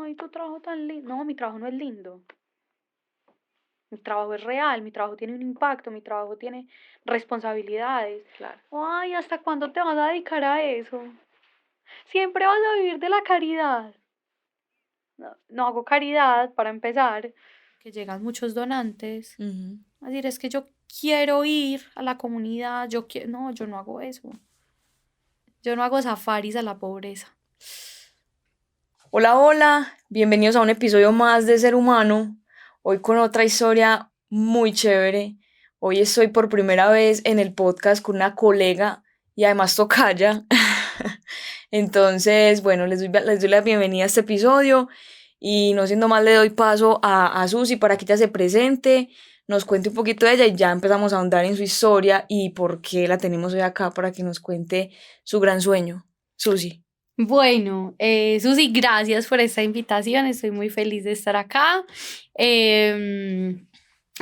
ay, tu trabajo tan lindo. No, mi trabajo no es lindo. Mi trabajo es real, mi trabajo tiene un impacto, mi trabajo tiene responsabilidades. Claro. Ay, ¿hasta cuándo te vas a dedicar a eso? Siempre vas a vivir de la caridad. No, no hago caridad para empezar. Que llegan muchos donantes. Ujú. A decir, es que yo quiero ir a la comunidad, yo quiero. No, yo no hago eso. Yo no hago safaris a la pobreza. Hola, hola, bienvenidos a un episodio más de Ser Humano. Hoy con otra historia muy chévere. Hoy estoy por primera vez en el podcast con una colega y además tocaya. Entonces, bueno, les doy la bienvenida a este episodio y no siendo más le doy paso a Susi para que ella se presente, nos cuente un poquito de ella y ya empezamos a ahondar en su historia y por qué la tenemos hoy acá para que nos cuente su gran sueño. Susi. Bueno, Susi, gracias por esta invitación. Estoy muy feliz de estar acá.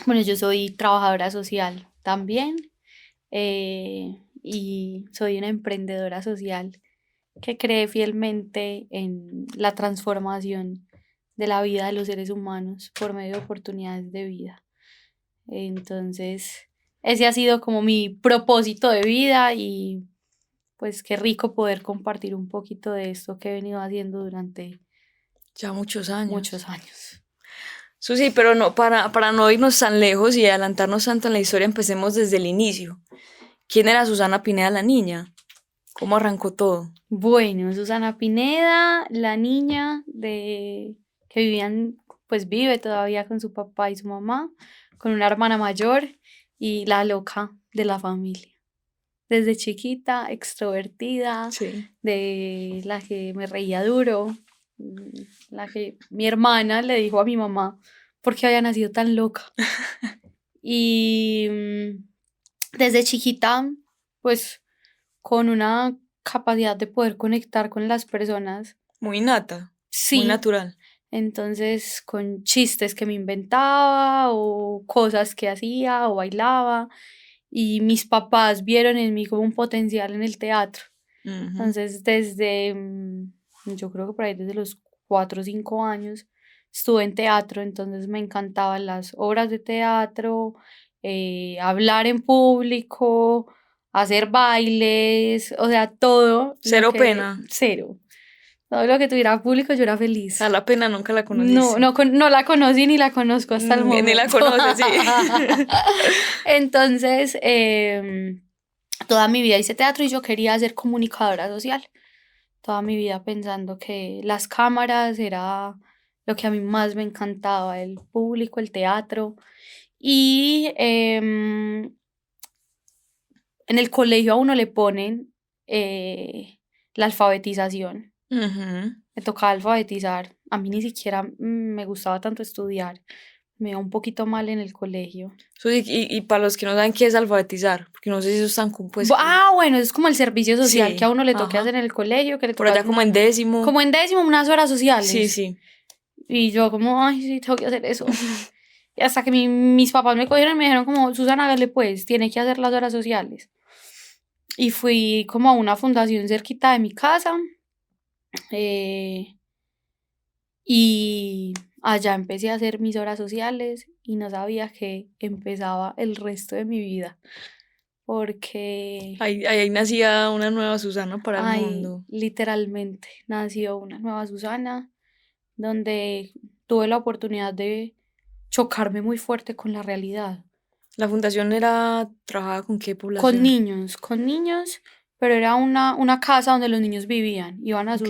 Bueno, yo soy trabajadora social también y soy una emprendedora social que cree fielmente en la transformación de la vida de los seres humanos por medio de oportunidades de vida. Entonces, ese ha sido como mi propósito de vida y pues qué rico poder compartir un poquito de esto que he venido haciendo durante Ya muchos años. muchos años. Susi, pero no, para no irnos tan lejos y adelantarnos tanto en la historia, empecemos desde el inicio. ¿Quién era Susana Pineda la niña? ¿Cómo arrancó todo? Bueno, Susana Pineda, la niña que vivían, pues vive todavía con su papá y su mamá, con una hermana mayor y la loca de la familia. Desde chiquita, extrovertida, Sí. de la que me reía duro, la que mi hermana le dijo a mi mamá por qué había nacido tan loca. Y desde chiquita, pues con una capacidad de poder conectar con las personas. Muy nata, muy Sí, natural. entonces con chistes que me inventaba o cosas que hacía o bailaba. Y mis papás vieron en mí como un potencial en el teatro. Ujú. Entonces desde, yo creo que por ahí desde los 4 o 5 años estuve en teatro, entonces me encantaban las obras de teatro, hablar en público, hacer bailes, o sea, todo lo Cero que, pena. cero, todo lo que tuviera público yo era O sea, feliz. la pena nunca la No, conociste. no la conocí ni la conozco hasta el Ni la momento. conoces, sí. Entonces, toda mi vida hice teatro y yo quería ser comunicadora social. Toda mi vida pensando que las cámaras era lo que a mí más me encantaba, el público, el teatro. Y en el colegio a uno le ponen la alfabetización. Ujú. Me tocaba alfabetizar. A mí ni siquiera me gustaba tanto estudiar. Me iba un poquito mal en el colegio. Susi, y para los que no saben qué es alfabetizar, porque no sé si eso es tan pues que... Bueno, es como el servicio social que a Sí, uno le toque ajá. hacer en el colegio, que le Por toca allá hacer como en décimo. como en décimo, unas horas Sí, sociales. sí. Y yo como, ay, sí, tengo que hacer eso. Y hasta que mis papás me cogieron y me dijeron como, Susana, hágale pues, tiene que hacer las horas sociales. Y fui como a una fundación cerquita de mi casa. Y allá empecé a hacer mis horas sociales y no sabía que empezaba el resto de mi vida. Porque, Ahí nacía una nueva Susana para el ay, mundo. literalmente nació una nueva Susana, donde tuve la oportunidad de chocarme muy fuerte con la realidad. La fundación era... ¿Trabajaba con qué población? Con niños, pero era una casa donde los niños vivían, iban Ok.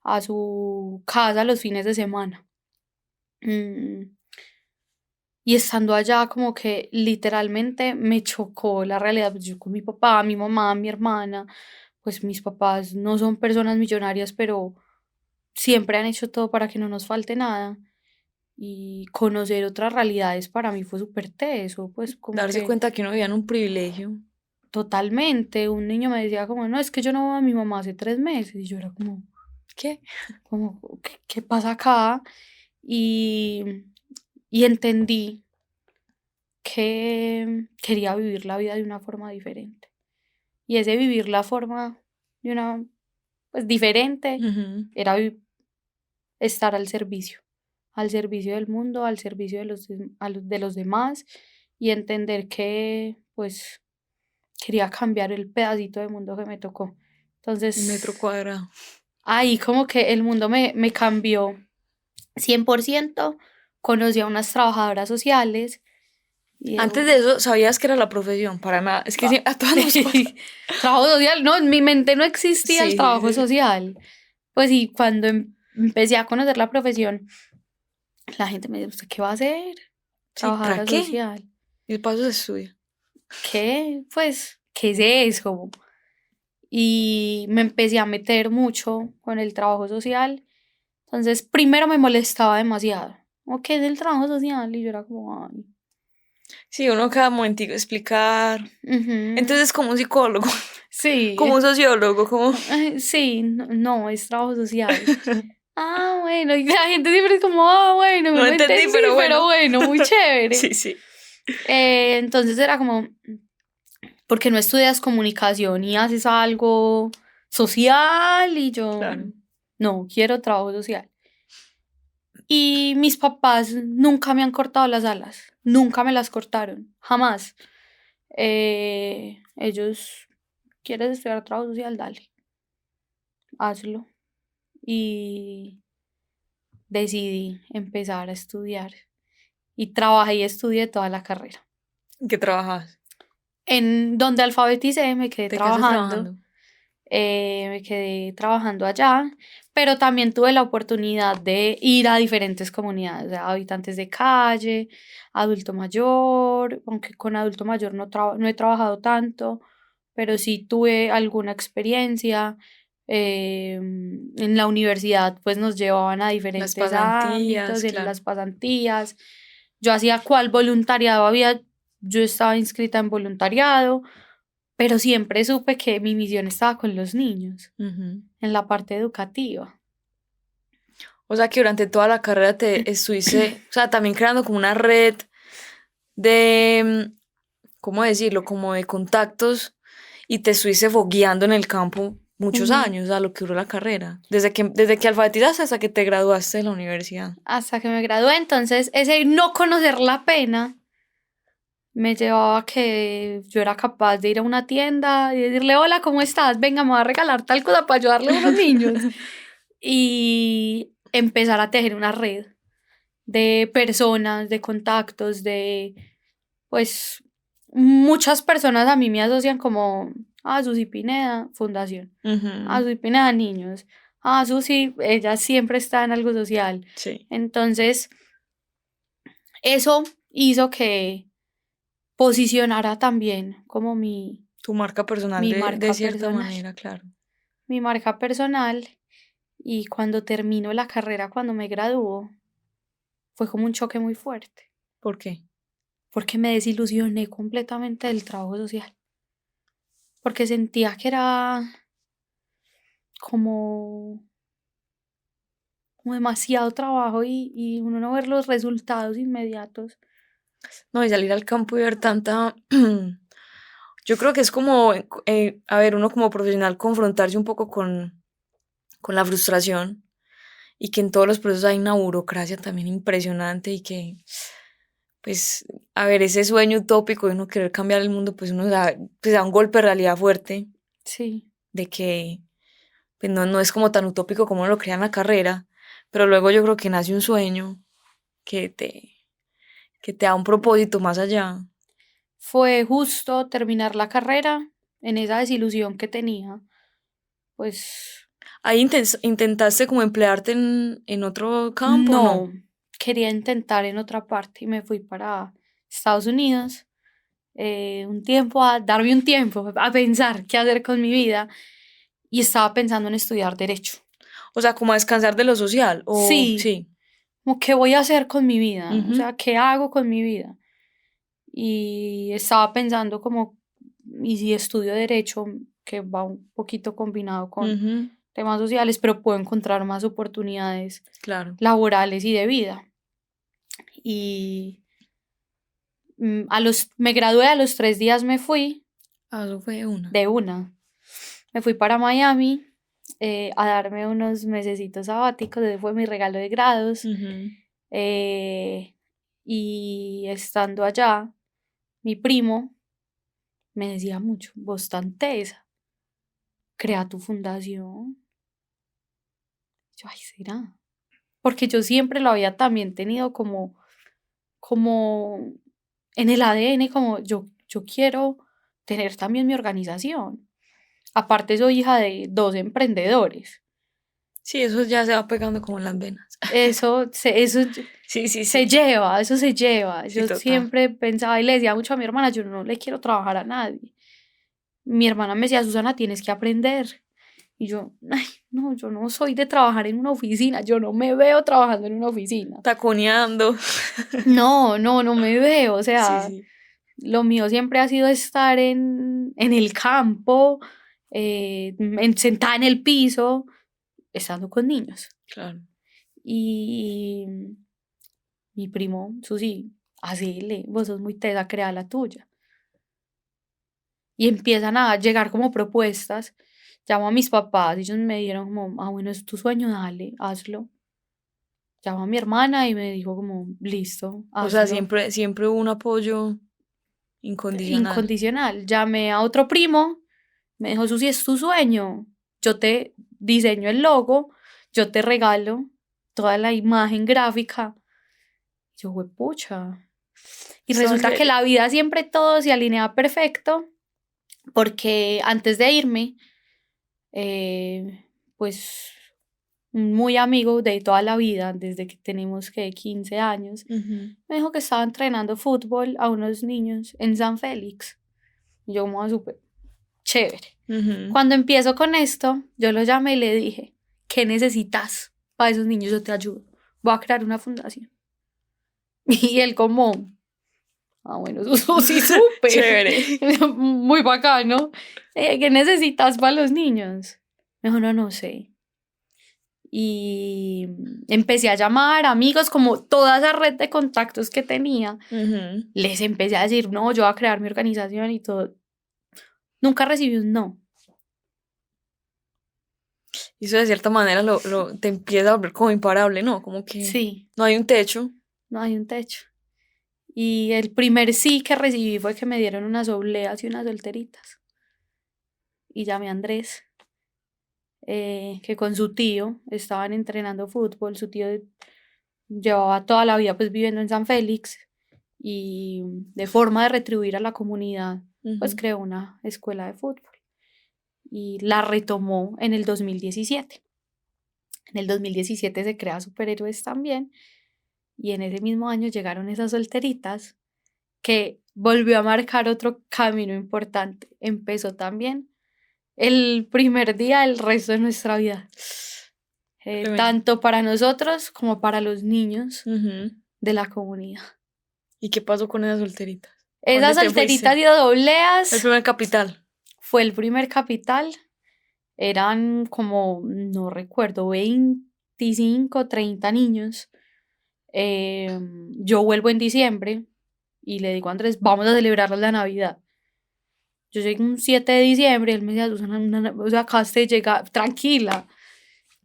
a su casa los fines de semana. Mm, Y estando allá, como que literalmente me chocó la realidad. Pues yo con mi papá, mi mamá, mi hermana, pues mis papás no son personas millonarias, pero siempre han hecho todo para que no nos falte nada. Y conocer otras realidades para mí fue súper teso, pues como Darse que cuenta que uno vivía en un privilegio. totalmente. Un niño me decía como, no, es que yo no veo a mi mamá hace 3 meses. Y yo era ¿Qué? como, ¿qué pasa acá? Y, y entendí que quería vivir la vida de una forma diferente. Y ese vivir la forma de una, pues diferente, Ujú. era estar al servicio del mundo, al servicio de los demás y entender que pues quería cambiar el pedacito de mundo que me tocó. El metro Entonces, cuadrado. ahí como que el mundo me cambió 100%. Conocí a unas trabajadoras sociales y Antes de eso, ¿sabías que era la profesión? Para nada. Es que sí, a todas nos pasa. trabajo social, no, en mi mente no existía el Sí, sí, trabajo sí. social. Pues y cuando empecé a conocer la profesión, la gente me dice, ¿usted qué va a hacer? Sí, ¿para Trabajadora qué? social. Y el paso se estudia. ¿Qué? Pues, ¿qué es eso? Y me empecé a meter mucho con el trabajo social. Entonces, primero me molestaba demasiado. ¿O qué es el trabajo social? Y yo era como, ay. Sí, uno cada momentico explicar. Ujú. Entonces, como un psicólogo, como un Sí, sociólogo, como... sí, no, no, es trabajo social. Ah, bueno, y la gente siempre es como, ah, bueno, No no entendí, entendí, pero pero bueno. bueno, muy chévere. Sí, sí. Entonces era como, ¿por qué no estudias comunicación y haces algo social? Y yo, Claro. no, quiero trabajo social. Y mis papás nunca me han cortado las alas, nunca me las cortaron, jamás. Ellos, ¿quieres estudiar trabajo social? Dale, hazlo. Y decidí empezar a estudiar y trabajé y estudié toda la carrera. ¿En qué trabajas? En donde alfabeticé ¿De qué estás trabajando? me quedé trabajando allá, pero también tuve la oportunidad de ir a diferentes comunidades, o sea, habitantes de calle, adulto mayor, aunque con adulto mayor no he trabajado tanto, pero sí tuve alguna experiencia. En la universidad pues nos llevaban a Las diferentes ámbitos, pasantías, en claro. las pasantías. Yo hacía cuál voluntariado había, yo estaba inscrita en voluntariado, pero siempre supe que mi misión estaba con los niños, Ujú. en la parte educativa. O sea que durante toda la carrera te estuviste, o sea, también creando como una red de, ¿cómo decirlo? Como de contactos y te estuviste fogueando en el campo muchos Ujú. años a lo que duró la carrera. Desde que alfabetizaste hasta que te graduaste de la universidad. Hasta que me gradué, entonces ese no conocer la pena me llevaba a que yo era capaz de ir a una tienda y decirle, hola, ¿cómo estás? Venga, me voy a regalar tal cosa para ayudarle a unos niños. Y empezar a tejer una red de personas, de contactos, pues, muchas personas a mí me asocian como, Susi Pineda, Fundación, Ujú. Susi Pineda, Niños, Susi, ella siempre está en algo social. Sí. Entonces, eso hizo que posicionara también como Tu marca personal mi de marca cierta personal, manera, claro. mi marca personal. Y cuando termino la carrera, cuando me graduó, fue como un choque muy fuerte, ¿Por qué? porque me desilusioné completamente del trabajo social, porque sentía que era como, como demasiado trabajo y uno no ver los resultados inmediatos. No, y salir al campo y ver tanta... Yo creo que es como, a ver, uno como profesional confrontarse un poco con la frustración y que en todos los procesos hay una burocracia también impresionante y que, pues, a ver, ese sueño utópico de uno querer cambiar el mundo, pues uno da, pues, da un golpe de realidad fuerte Sí, de que pues, no es como tan utópico como uno lo crea en la carrera, pero luego yo creo que nace un sueño que te, que te da un propósito más allá. fue justo terminar la carrera en esa desilusión que tenía, pues Ahí intentaste como emplearte en otro campo, ¿no? no, quería intentar en otra parte y me fui para Estados Unidos un tiempo, a darme un tiempo, a pensar qué hacer con mi vida y estaba pensando en estudiar derecho. O sea, como a descansar de lo social, o Sí, sí. como qué voy a hacer con mi vida, o Ujú, sea, qué hago con mi vida. Y estaba pensando como, ¿y si estudio derecho, que va un poquito combinado con ujú, temas sociales, pero puedo encontrar más oportunidades claro. laborales y de vida? Y me gradué, a los 3 días me fui Ah, eso fue una. de una. Me fui para Miami a darme unos mesecitos sabáticos, ese fue mi regalo de grados. Ujú. Y estando allá, mi primo me decía mucho, vos tan tesa, crea tu fundación. Yo, ay, ¿será? Porque yo siempre lo había también tenido como en el ADN, como yo quiero tener también mi organización. Aparte soy hija de 2 emprendedores. Sí, eso ya se va pegando como en las venas. Eso Sí, sí, se sí. lleva, eso se lleva. Sí, Yo total. siempre pensaba y le decía mucho a mi hermana, yo no le quiero trabajar a nadie. Mi hermana me decía, Susana, tienes que aprender. Y yo, ay, no, yo no soy de trabajar en una oficina, yo no me veo trabajando en una oficina. Taconeando. No, no, no me veo, o Sí, sea, sí. lo mío siempre ha sido estar en el campo, sentada en el piso, estando con niños. Claro. Y mi primo, Susi, hacele, vos sos muy tesa, crea la tuya. Y empiezan a llegar como propuestas. Llamo a mis papás y ellos me dijeron como, ah, bueno, es tu sueño, dale, hazlo. Llamo a mi hermana y me dijo como, listo, O sea, hazlo. siempre hubo un apoyo incondicional. Incondicional. Llamé a otro primo, me dijo, Susi, es tu sueño. Yo te diseño el logo, yo te regalo toda la imagen gráfica. Yo, pucha. Y O sea resulta que que, la vida siempre todo se alinea perfecto, porque antes de irme, pues un muy amigo de toda la vida, desde que tenemos que 15 años, ujú, me dijo que estaba entrenando fútbol a unos niños en San Félix. Y yo como súper chévere. ujú. Cuando empiezo con esto, yo lo llamé y le dije, ¿qué necesitas para esos niños? Yo te ayudo. Voy a crear una fundación. Y él como, ah, bueno, eso sí súper. Chévere. Muy bacano. ¿Qué necesitas para los niños? Me dijo, no, no sé. Y empecé a llamar amigos, como toda esa red de contactos que tenía. Ujú. Les empecé a decir, no, yo voy a crear mi organización y todo. Nunca recibí un no. Y eso de cierta manera te empieza a volver como imparable, ¿no? Como que Sí, no hay un techo. no hay un techo. Y el primer sí que recibí fue que me dieron unas obleas y unas solteritas. Y llamé a Andrés, que con su tío estaban entrenando fútbol. Su tío llevaba toda la vida pues viviendo en San Félix y de forma de retribuir a la comunidad, pues Ujú. creó una escuela de fútbol y la retomó en el 2017. En el 2017 se crea Superhéroes también y en ese mismo año llegaron esas solteritas que volvió a marcar otro camino importante. Empezó también el primer día del resto de nuestra vida, Tremendo. tanto para nosotros como para los niños Ujú. de la comunidad. ¿Y qué pasó con esas solteritas? ¿Cuándo Esas te solteritas fuiste? y El dobleas primer capital. fue el primer capital. Eran como, no recuerdo, 25, 30 niños. Yo vuelvo en diciembre y le digo a Andrés, vamos a celebrar la Navidad. Yo llegué un 7 de diciembre, él me decía, Susana, o sea, acabaste de llegar, tranquila.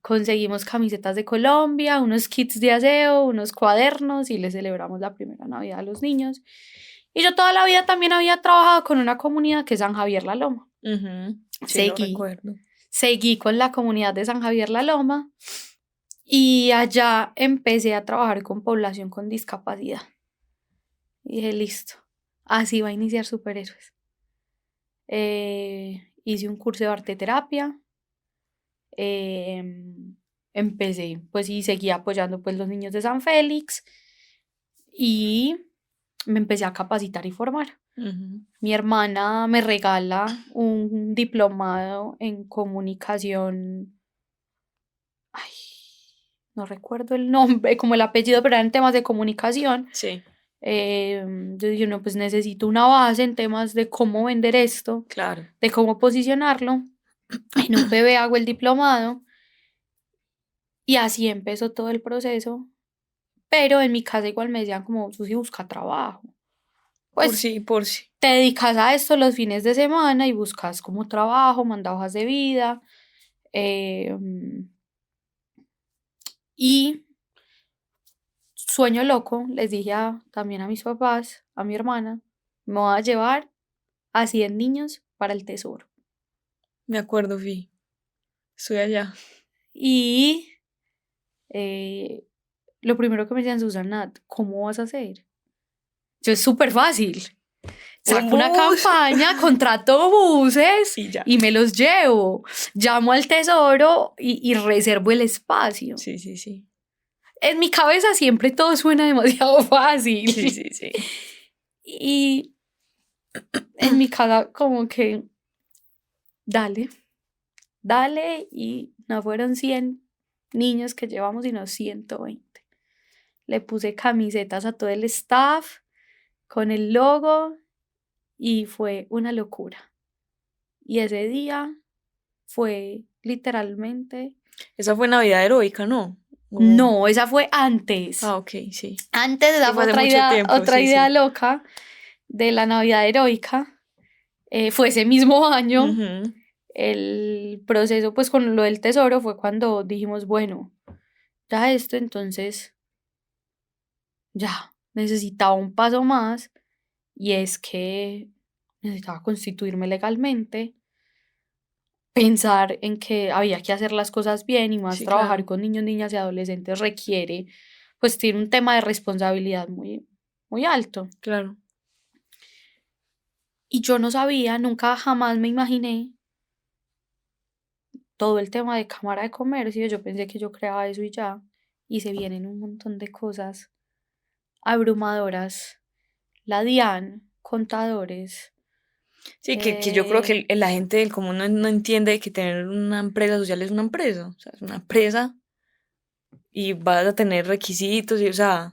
Conseguimos camisetas de Colombia, unos kits de aseo, unos cuadernos y le celebramos la primera Navidad a los niños. Y yo toda la vida también había trabajado con una comunidad que es San Javier La Loma. Ujú. Sí, lo Seguí, recuerdo. seguí con la comunidad de San Javier La Loma y allá empecé a trabajar con población con discapacidad. Y dije, listo, así va a iniciar Superhéroes. Hice un curso de arteterapia, empecé pues y seguí apoyando pues los niños de San Félix y me empecé a capacitar y formar. Ujú. Mi hermana me regala un diplomado en comunicación, ay, no recuerdo el nombre, como el apellido, pero eran temas de comunicación. Sí, Yo dije, no, pues necesito una base en temas de cómo vender esto, claro. de cómo posicionarlo. En UPB hago el diplomado y así empezó todo el proceso. Pero en mi casa igual me decían como, Susi, busca trabajo. Por Pues sí, por sí. te dedicas a esto los fines de semana y buscas como trabajo, manda hojas de vida. Eh, y sueño loco, les dije también a mis papás, a mi hermana, me voy a llevar a 100 niños para el tesoro. Me acuerdo, Vi. Estoy allá. Y lo primero que me decían, Susana, ¿cómo vas a hacer? Yo, es súper fácil. Un Saco una bus. campaña, contrato buses Y ya. y me los llevo. Llamo al tesoro y reservo el espacio. Sí, sí, sí. En mi cabeza siempre todo suena demasiado fácil. Sí, sí, sí. Y en mi casa como que, dale, dale. Y no fueron 100 niños que llevamos, sino 120. Le puse camisetas a todo el staff con el logo y fue una locura. Y ese día fue literalmente... Esa fue Navidad heroica, ¿no? No, esa fue antes. Ah, ok, sí. Antes esa Sí, fue fue hace mucho tiempo, otra sí, idea sí. loca de la Navidad heroica. Fue ese mismo año. Ujú. El proceso, pues con lo del tesoro, fue cuando dijimos, bueno, ya esto, entonces ya necesitaba un paso más y es que necesitaba constituirme legalmente, pensar en que había que hacer las cosas bien y más Sí, trabajar claro, con niños, niñas y adolescentes requiere, pues tiene un tema de responsabilidad muy, muy alto. claro. Y yo no sabía, nunca jamás me imaginé todo el tema de Cámara de Comercio. Yo pensé que yo creaba eso y ya. Y se vienen un montón de cosas abrumadoras. La DIAN, contadores. Sí, que yo creo que la gente del común no entiende que tener una empresa social es una empresa. O sea, es una empresa y vas a tener requisitos y, o sea,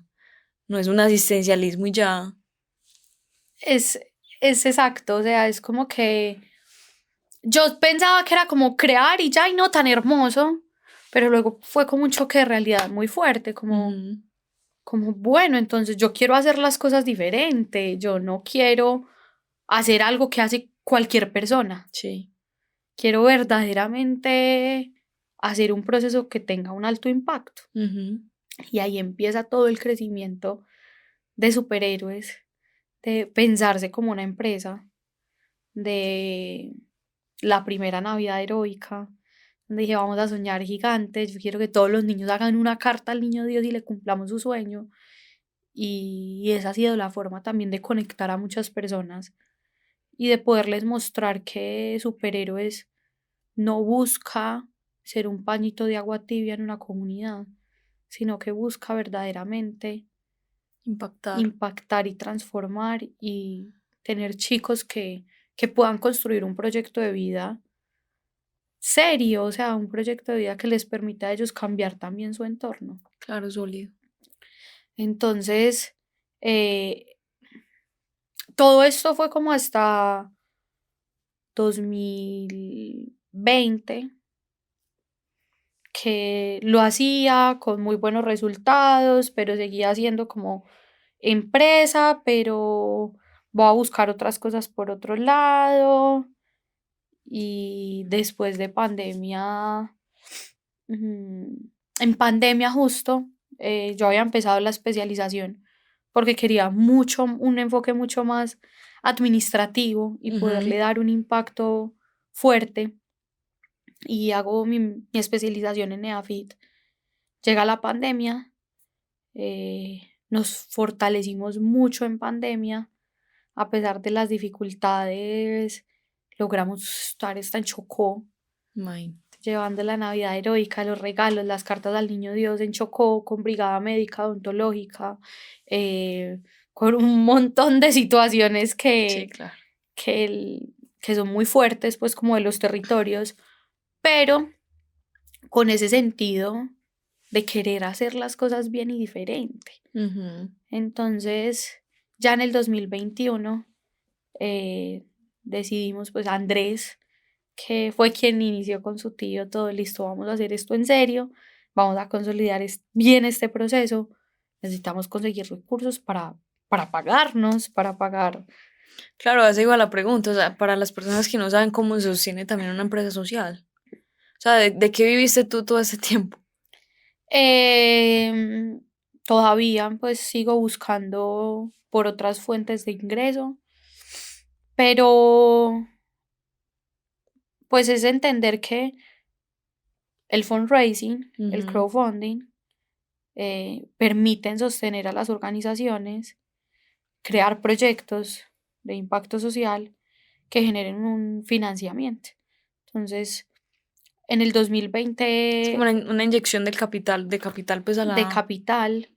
no es un asistencialismo y ya. es, es exacto, o sea, es como que yo pensaba que era como crear y ya, y no tan hermoso, pero luego fue como un choque de realidad muy fuerte, Ujú. como bueno, entonces yo quiero hacer las cosas diferente, yo no quiero hacer algo que hace cualquier persona, Sí. quiero verdaderamente hacer un proceso que tenga un alto impacto. Ujú. Y ahí empieza todo el crecimiento de superhéroes, de pensarse como una empresa, de la primera Navidad heroica, donde dije, vamos a soñar gigantes, yo quiero que todos los niños hagan una carta al niño Dios y le cumplamos su sueño. Y esa ha sido la forma también de conectar a muchas personas y de poderles mostrar que superhéroes no busca ser un pañito de agua tibia en una comunidad, sino que busca verdaderamente Impactar. impactar y transformar y tener chicos que puedan construir un proyecto de vida serio, o sea, un proyecto de vida que les permita a ellos cambiar también su entorno. Claro, sólido. Entonces, eh, todo esto fue como hasta 2020 que lo hacía con muy buenos resultados, pero seguía siendo como empresa, pero voy a buscar otras cosas por otro lado. Y después de pandemia, en pandemia justo, yo había empezado la especialización porque quería mucho, un enfoque mucho más administrativo y Ujú. poderle dar un impacto fuerte. Y hago mi especialización en NEAFIT. Llega la pandemia, nos fortalecimos mucho en pandemia, a pesar de las dificultades, logramos estar hasta en Chocó, Imagínate. llevando la Navidad heroica, los regalos, las cartas al Niño Dios en Chocó, con brigada médica odontológica, con un montón de situaciones Sí, claro. que son muy fuertes, pues como de los territorios, pero con ese sentido de querer hacer las cosas bien y diferente. Ujú. Entonces, ya en el 2021 decidimos, pues Andrés, que fue quien inició con su tío, todo listo, vamos a hacer esto en serio, vamos a consolidar bien este proceso, necesitamos conseguir recursos para pagarnos, para pagar. Claro, a eso iba la pregunta. O sea, para las personas que no saben cómo se sostiene también una empresa social. O sea, ¿de qué viviste tú todo ese tiempo? Em, Todavía pues sigo buscando por otras fuentes de ingreso, pero pues es entender que el fundraising, el Ujú, crowdfunding, permiten sostener a las organizaciones, crear proyectos de impacto social que generen un financiamiento. Entonces, en el es como 2020 una inyección de capital pues a de capital.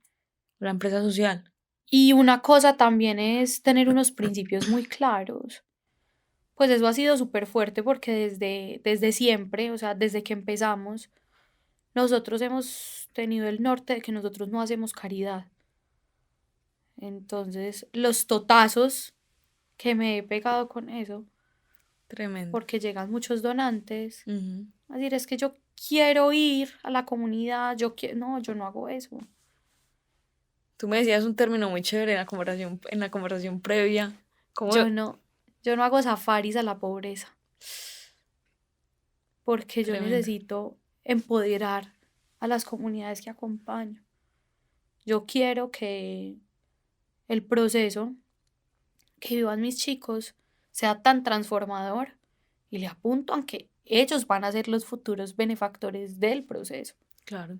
la empresa social. Y una cosa también es tener unos principios muy claros. Pues eso ha sido súper fuerte porque desde siempre, o sea, desde que empezamos, nosotros hemos tenido el norte de que nosotros no hacemos caridad. Entonces, los totazos que me he pegado con eso, Tremendo. porque llegan muchos donantes, Ujú. a decir, es que yo quiero ir a la comunidad, no, yo no hago eso. Tú me decías un término muy chévere en la conversación previa. ¿Cómo? Yo no, yo no hago safaris a la pobreza, porque yo Tremendo. necesito empoderar a las comunidades que acompaño. Yo quiero que el proceso que vivan mis chicos sea tan transformador y le apunto a que ellos van a ser los futuros benefactores del proceso, Claro,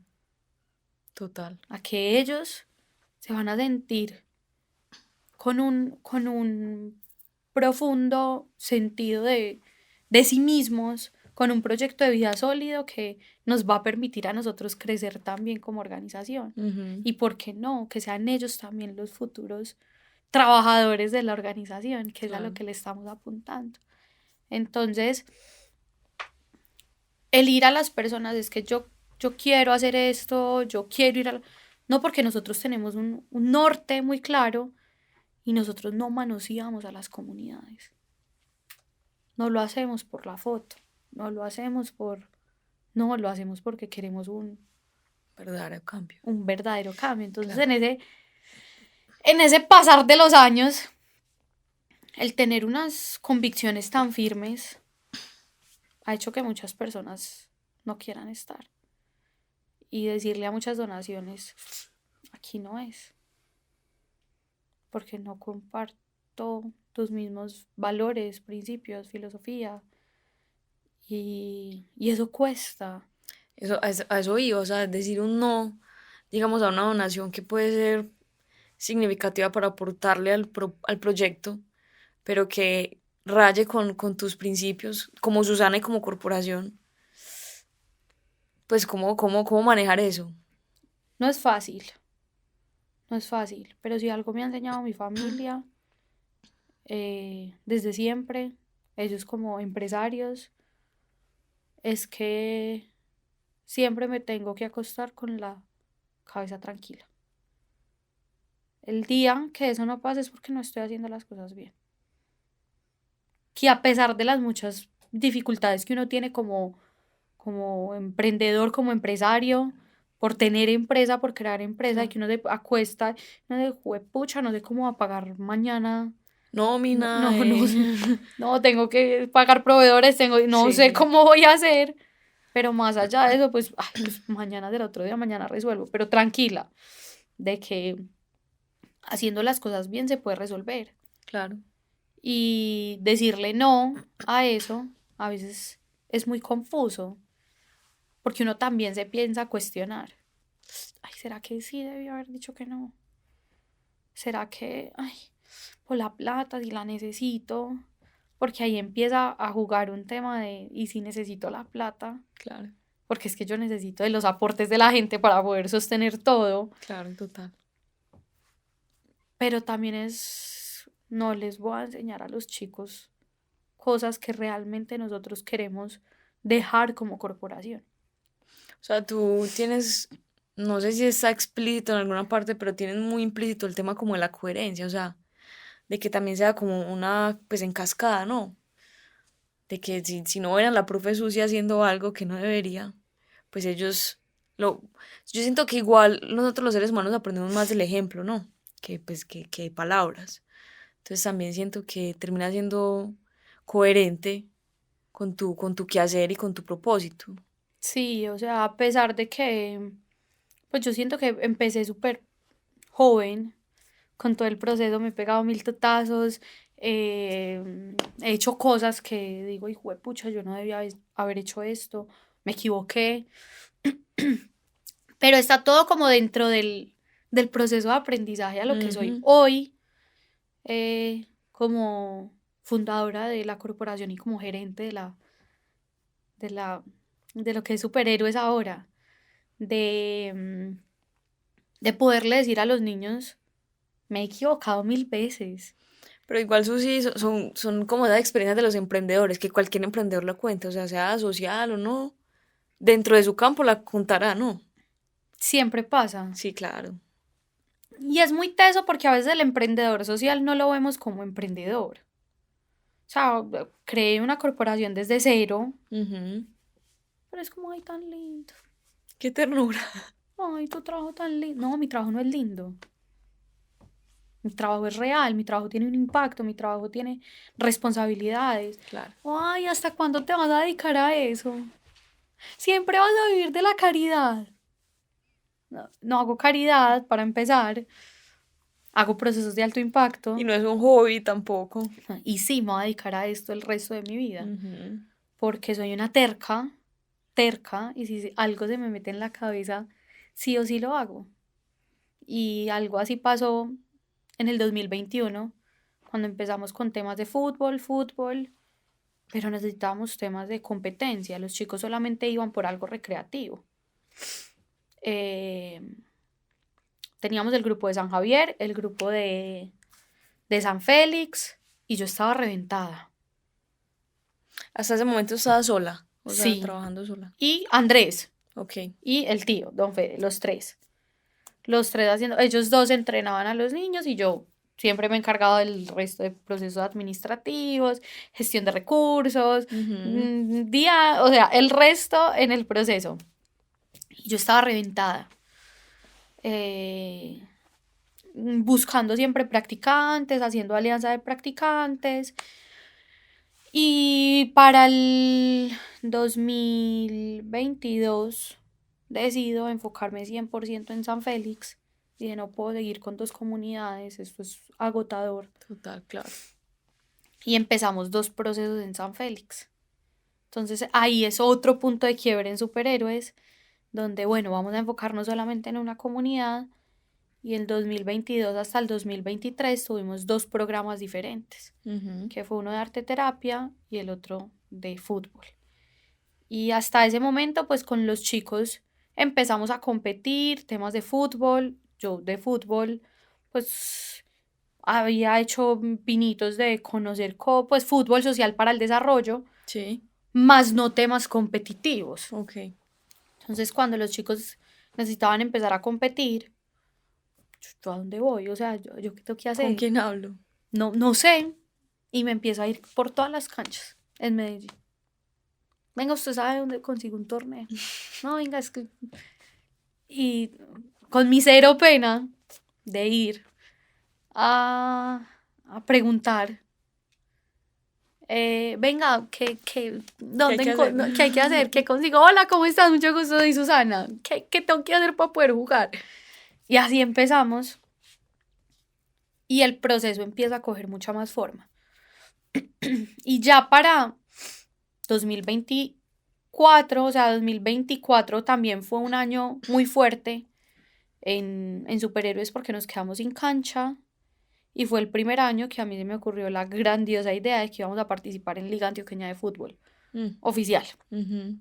total. a que ellos se van a sentir con un profundo sentido de sí mismos, con un proyecto de vida sólido que nos va a permitir a nosotros crecer también como organización. Ujú, Y por qué no, que sean ellos también los futuros trabajadores de la organización, que es a lo claro. que le estamos apuntando. Entonces, el ir a las personas es que yo quiero hacer esto, yo quiero ir a... No, porque nosotros tenemos un norte muy claro y nosotros no manoseamos a las comunidades. No lo hacemos por la foto, no lo hacemos por... No, lo hacemos porque queremos Verdadero cambio. un verdadero cambio. Entonces, Claro. en ese pasar de los años, el tener unas convicciones tan firmes ha hecho que muchas personas no quieran estar. Y decirle a muchas donaciones, aquí no es, porque no comparto tus mismos valores, principios, filosofía. Y eso cuesta. A eso iba, o sea, decir un no, digamos, a una donación que puede ser significativa para aportarle al proyecto, pero que raye con tus principios, como Susana y como corporación, pues cómo manejar eso. No es fácil, no es fácil, pero si algo me ha enseñado mi familia, desde siempre, ellos como empresarios, es que siempre me tengo que acostar con la cabeza tranquila. El día que eso no pase es porque no estoy haciendo las cosas bien. Que a pesar de las muchas dificultades que uno tiene como emprendedor, como empresario, por tener empresa, por crear empresa, y Claro. que uno se acuesta, no de juepucha, no sé cómo va a pagar mañana. No, Nómina, no, no, no, tengo que pagar proveedores, no sí, sé sí, cómo voy a hacer. Pero más allá de eso, pues, ay, pues mañana del otro día, mañana resuelvo. Pero tranquila, de que haciendo las cosas bien se puede resolver. claro. Y decirle no a eso a veces es muy confuso, porque uno también se piensa cuestionar. Ay, ¿será que sí debió haber dicho que no? ¿Será que, ay, por la plata, si la necesito? Porque ahí empieza a jugar un tema de, ¿y si necesito la plata? Claro, Porque es que yo necesito de los aportes de la gente para poder sostener todo. claro, total. Pero también no les voy a enseñar a los chicos cosas que realmente nosotros queremos dejar como corporación. O sea, tú tienes, no sé si está explícito en alguna parte, pero tienes muy implícito el tema como de la coherencia, o sea, de que también sea como una, pues en cascada, ¿no? De que si no ven a la profe sucia haciendo algo que no debería, pues ellos lo... Yo siento que igual nosotros los seres humanos aprendemos más del ejemplo, ¿no? Que de palabras. Entonces también siento que termina siendo coherente con tu quehacer y con tu propósito. Sí, o sea, a pesar de que, pues yo siento que empecé súper joven con todo el proceso, me he pegado mil totazos, he hecho cosas que digo, hijo de pucha, yo no debía haber hecho esto, me equivoqué, pero está todo como dentro del proceso de aprendizaje a lo que soy Ujú. hoy, como fundadora de la corporación y como gerente de la, de lo que es superhéroes ahora, de, de poderle decir a los niños, me he equivocado mil veces. Pero igual, Susi, son como esas experiencias de los emprendedores, que cualquier emprendedor la cuenta, o sea social o no, dentro de su campo la contará, ¿no? Siempre pasa. Sí, claro. Y es muy teso porque a veces el emprendedor social no lo vemos como emprendedor. O sea, creé una corporación desde cero, Ujú. pero es como, ay, tan lindo. Qué ternura. Ay, tu trabajo tan lindo. No, mi trabajo no es lindo. Mi trabajo es real, mi trabajo tiene un impacto, mi trabajo tiene responsabilidades. Claro. Ay, ¿hasta cuándo te vas a dedicar a eso? Siempre vas a vivir de la caridad. No, no hago caridad para empezar, hago procesos de alto Y impacto no es un hobby tampoco. y sí me voy a dedicar a esto el resto de mi vida, Ujú. porque soy una terca, terca, y si algo se me mete en la cabeza, sí o sí lo hago. Y algo así pasó en el 2021, cuando empezamos con temas de fútbol, pero necesitábamos temas de competencia, los chicos solamente iban por algo recreativo. Eh, Teníamos el grupo de San Javier, el grupo de San Félix, y yo estaba reventada. Hasta ese momento estaba sola, o sea, Sí. trabajando sola. Y Andrés Ok. y el tío, don Fede, los tres. Los tres haciendo, ellos dos entrenaban a los niños y yo siempre me encargaba del resto de procesos administrativos, gestión de recursos, Ujú. o sea, el resto en el proceso. Y yo estaba reventada. eh, Buscando siempre practicantes, haciendo alianza de practicantes. Y para el 2022 decido enfocarme 100% en San Félix. Dije, no puedo seguir con dos comunidades, esto es agotador. Total, claro. Y empezamos dos procesos en San Félix. Entonces ahí es otro punto de quiebre en Superhéroes, donde, bueno, vamos a enfocarnos solamente en una comunidad. Y el 2022 hasta el 2023 tuvimos dos programas diferentes, Ujú. que fue uno de arte terapia y el otro de fútbol. Y hasta ese momento, pues con los chicos empezamos a competir, temas de fútbol. Yo de fútbol, pues había hecho pinitos de conocer pues fútbol social para el desarrollo, Sí, más no temas competitivos. ok. Entonces, cuando los chicos necesitaban empezar a competir, ¿yo a dónde voy? O sea, ¿yo qué tengo que ¿Con hacer? quién hablo? No, no sé. Y me empiezo a ir por todas las canchas en Medellín. Venga, usted sabe dónde consigo un torneo. No, venga, es que. Y con mi cero pena de ir a preguntar. Venga, ¿Qué hay que hacer? ¿qué hay que hacer? ¿Qué consigo? Hola, ¿cómo estás? Mucho gusto, soy Susana. ¿Qué tengo que hacer para poder jugar? Y así empezamos. Y el proceso empieza a coger mucha más forma. Y ya para 2024, o sea, 2024 también fue un año muy fuerte en superhéroes porque nos quedamos sin cancha y fue el primer año que a mí se me ocurrió la grandiosa idea de que íbamos a participar en Liga Antioqueña de Fútbol Mm, oficial, ujú.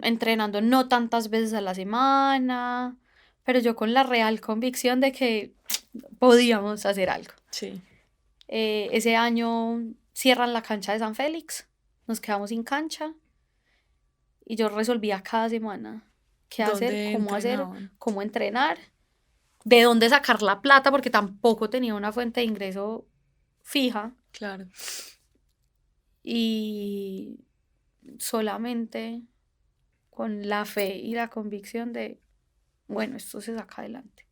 entrenando no tantas veces a la semana, pero yo con la real convicción de que podíamos hacer algo. Sí. Ese año cierran la cancha de San Félix, nos quedamos sin cancha y yo resolvía cada semana ¿Dónde entrenaban? cómo entrenar, de dónde sacar la plata, porque tampoco tenía una fuente de ingreso fija Claro. y solamente con la fe y la convicción de, bueno, esto se saca adelante.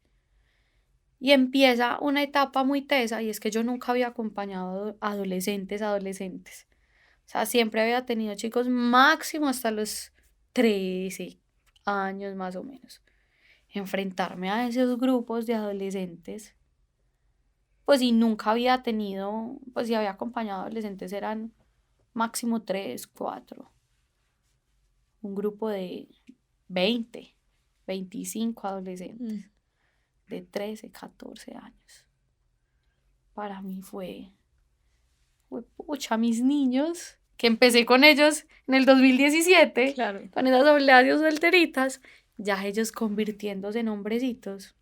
Y empieza una etapa muy tesa y es que yo nunca había acompañado a adolescentes. O sea, siempre había tenido chicos máximo hasta los 13 años más o menos. Enfrentarme a esos grupos de adolescentes, pues y nunca había tenido, pues si había acompañado a adolescentes eran máximo 3 4 un grupo de 20 25 adolescentes de 13 14 años. Para mí pucha, mis niños, que empecé con ellos en el 2017, Claro. con esas obleas solteritas, ya ellos convirtiéndose en hombrecitos.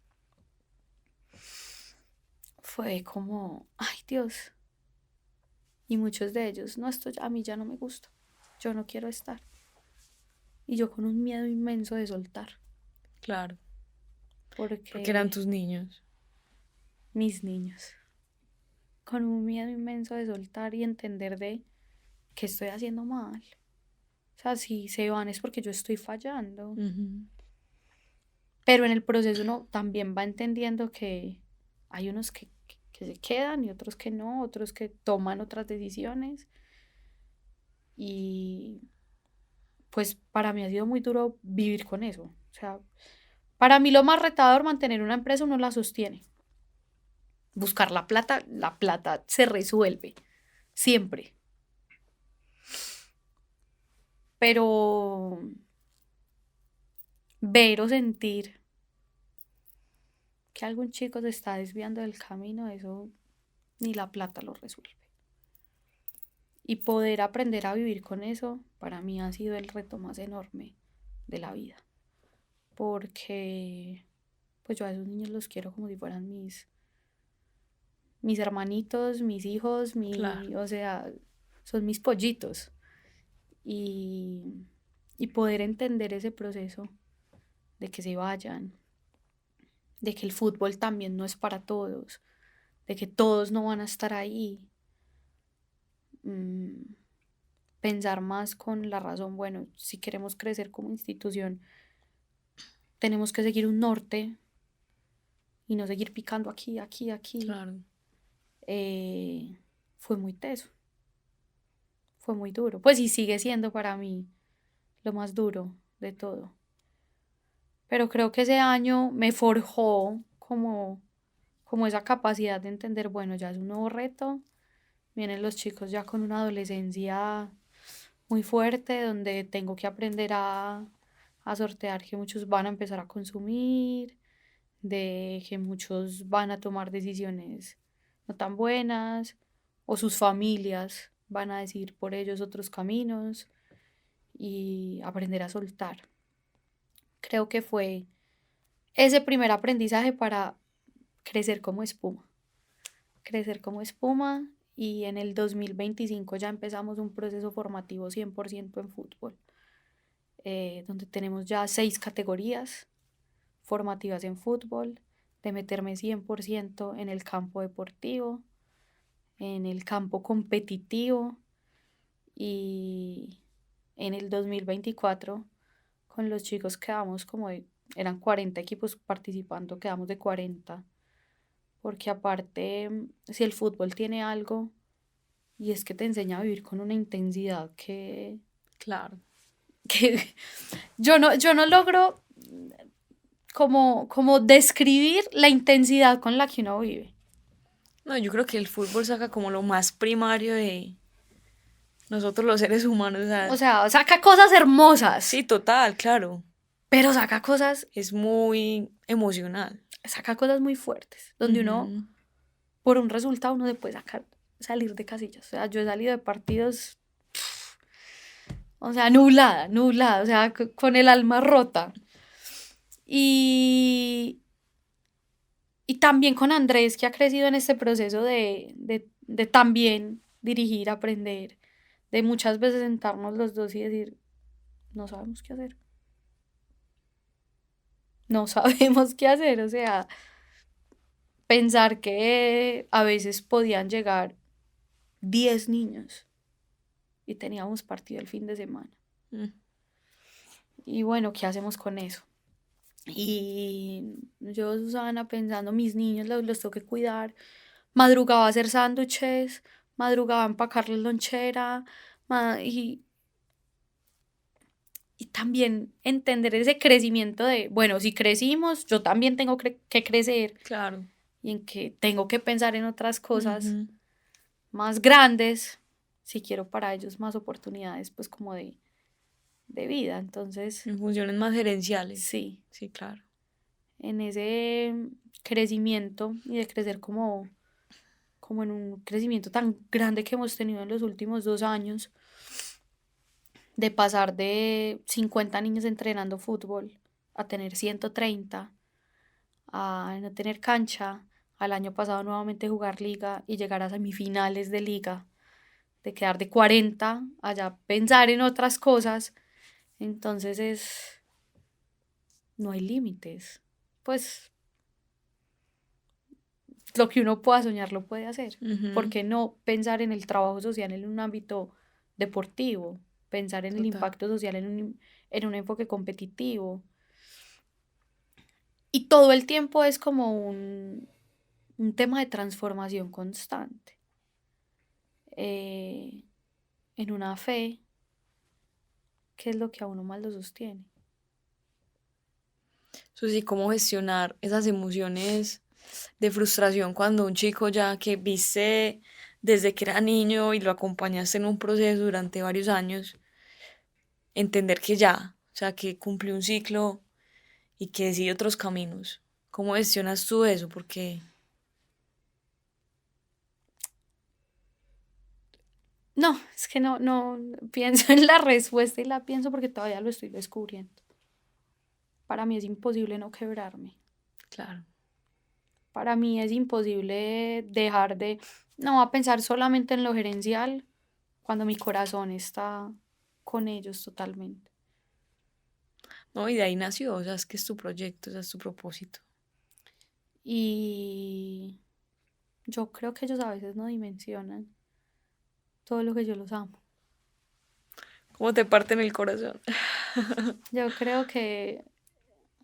Fue como, ay Dios. Y muchos de ellos, no, esto a mí ya no me gusta, yo no quiero estar. Y yo con un miedo inmenso de soltar. Claro. Porque eran tus niños. Mis niños. Con un miedo inmenso de soltar y entender de que estoy haciendo mal. O sea, si se van es porque yo estoy fallando. Pero en el proceso uno también va entendiendo que hay unos que se quedan y otros que no, otros que toman otras decisiones. Y pues para mí ha sido muy duro vivir con eso. O sea, para mí lo más retador mantener una empresa uno la sostiene. Buscar la plata se resuelve. Siempre. Pero ver o sentir que algún chico se está desviando del camino, eso ni la plata lo resuelve. Y poder aprender a vivir con eso, para mí ha sido el reto más enorme de la vida. Porque pues yo a esos niños los quiero como si fueran mis hermanitos, mis hijos, Claro. o sea, son mis pollitos. Y poder entender ese proceso de que se vayan, de que el fútbol también no es para todos, de que todos no van a estar ahí. Pensar más con la razón, bueno, si queremos crecer como institución, tenemos que seguir un norte y no seguir picando aquí. Claro. Fue muy teso, fue muy duro. Pues y sigue siendo para mí lo más duro de todo. Pero creo que ese año me forjó como esa capacidad de entender, bueno, ya es un nuevo reto. Vienen los chicos ya con una adolescencia muy fuerte, donde tengo que aprender a sortear que muchos van a empezar a consumir, de que muchos van a tomar decisiones no tan buenas, o sus familias van a decidir por ellos otros caminos, y aprender a soltar. Creo que fue ese primer aprendizaje para crecer como espuma. Crecer como espuma, y en el 2025 ya empezamos un proceso formativo 100% en fútbol, donde tenemos ya 6 categorías formativas en fútbol, de meterme 100% en el campo deportivo, en el campo competitivo, y en el 2024 con los chicos quedamos eran 40 equipos participando, quedamos de 40, porque aparte, si el fútbol tiene algo, y es que te enseña a vivir con una intensidad Claro. que yo no logro como describir la intensidad con la que uno vive. No, yo creo que el fútbol saca como lo más primario de nosotros los seres humanos. O sea, saca cosas hermosas. Sí, total, claro. Pero saca cosas. Es muy emocional. Saca cosas muy fuertes. Donde uno, por un resultado, uno se puede salir de casillas. O sea, yo he salido de partidos. O sea, nublada. O sea, con el alma rota. Y también con Andrés, que ha crecido en este proceso de también dirigir, aprender, de muchas veces sentarnos los dos y decir, no sabemos qué hacer. No sabemos qué hacer, o sea, pensar que a veces podían llegar 10 niños y teníamos partido el fin de semana. Y bueno, ¿qué hacemos con eso? Y yo, Susana, pensando, mis niños los tengo que cuidar. Madrugaba a hacer sándwiches, madrugaba a empacarles lonchera, Y también entender ese crecimiento de, bueno, si crecimos, yo también tengo que crecer Claro. y en que tengo que pensar en otras cosas Ujú. más grandes si quiero para ellos más oportunidades, pues como de vida. Entonces, En funciones más gerenciales. sí, Sí, claro. en ese crecimiento y de crecer como en un crecimiento tan grande que hemos tenido en los últimos 2 años, de pasar de 50 niños entrenando fútbol a tener 130, a no tener cancha, al año pasado nuevamente jugar liga y llegar a semifinales de liga, de quedar de 40, allá pensar en otras cosas. Entonces no hay límites. Pues lo que uno pueda soñar lo puede hacer. ¿Por Ujú. qué no pensar en el trabajo social en un ámbito deportivo? Pensar en el Total. impacto social en un enfoque competitivo. Y todo el tiempo es como un tema de transformación constante. eh, en una fe, ¿qué es lo que a uno más lo sostiene? Susi, ¿cómo gestionar esas emociones de frustración cuando un chico ya que viste desde que era niño y lo acompañaste en un proceso durante varios años, entender que ya, o sea, que cumplió un ciclo y que decide otros caminos? ¿Cómo gestionas tú eso? Porque, No, es que no pienso en la respuesta y la pienso porque todavía lo estoy descubriendo. Para mí es imposible no quebrarme. claro, Para mí es imposible dejar de, no, a pensar solamente en lo gerencial cuando mi corazón está con ellos totalmente. ¿no? Y de ahí nació, o sea, es que es tu proyecto, o sea, es tu propósito. Y yo creo que ellos a veces no dimensionan todo lo que yo los amo. ¿Cómo te parten el corazón? Yo creo que,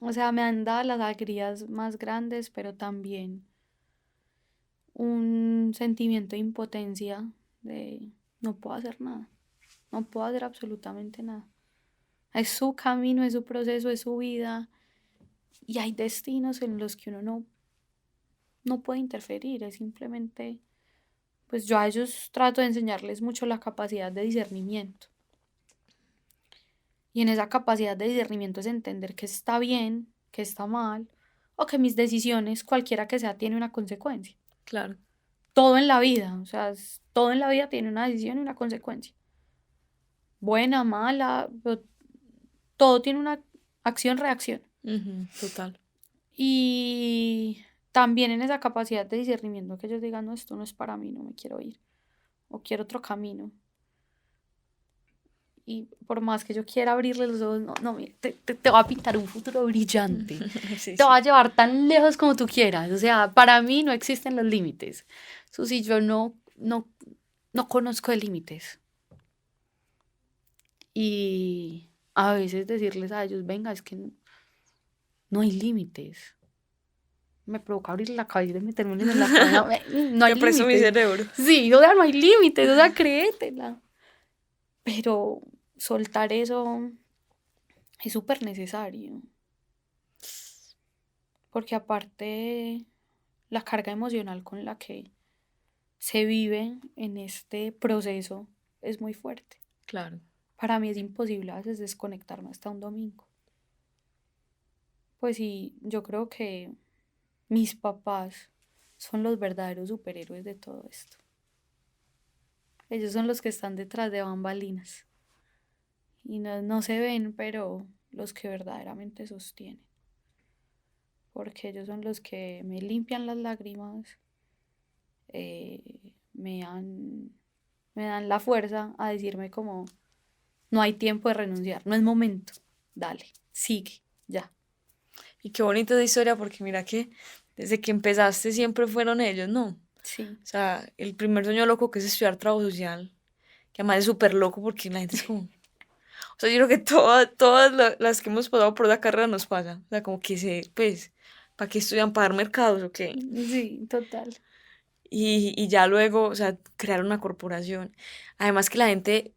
o sea, me han dado las alegrías más grandes, pero también un sentimiento de impotencia de no puedo hacer nada, no puedo hacer absolutamente nada. Es su camino, es su proceso, es su vida y hay destinos en los que uno no puede interferir, es simplemente, pues yo a ellos trato de enseñarles mucho la capacidad de discernimiento. Y en esa capacidad de discernimiento es entender que está bien, que está mal, o que mis decisiones, cualquiera que sea, tiene una consecuencia. Claro. Todo en la vida, o sea, todo en la vida tiene una decisión y una consecuencia. Buena, mala, pero todo tiene una acción-reacción. Ujú, total. Y también en esa capacidad de discernimiento que ellos digan, no, esto no es para mí, no me quiero ir, o quiero otro camino. Y por más que yo quiera abrirle los ojos, no, no, mira, te va a pintar un futuro brillante. Sí, Te va sí. a llevar tan lejos como tú quieras. O sea, para mí no existen los límites. Susi, yo no conozco de límites. Y a veces decirles a ellos, venga, es que no hay límites. Me provoca abrir la cabeza y meterme en la cabeza. No hay Te presto mi límites. cerebro. Sí, o sea, no hay límites, o sea, créetela. Pero soltar eso es súper necesario. Porque aparte, la carga emocional con la que se vive en este proceso es muy fuerte. Claro. Para mí es imposible a veces desconectarme hasta un domingo. Pues sí, yo creo que mis papás son los verdaderos superhéroes de todo esto. Ellos son los que están detrás de bambalinas. Y no se ven, pero los que verdaderamente sostienen. Porque ellos son los que me limpian las lágrimas, me dan la fuerza a decirme como, no hay tiempo de renunciar, no es momento, dale, sigue, ya. Y qué bonita esa historia porque mira que desde que empezaste siempre fueron ellos, ¿no? Sí, O sea, el primer sueño loco que es estudiar trabajo social, que además es súper loco porque la gente es como... O sea, yo creo que todas las que hemos pasado por la carrera nos pasa. O sea, como que pues, ¿para qué estudian? ¿Para dar mercados o qué? sí, total. Y ya luego, o sea, crear una corporación. Además que la gente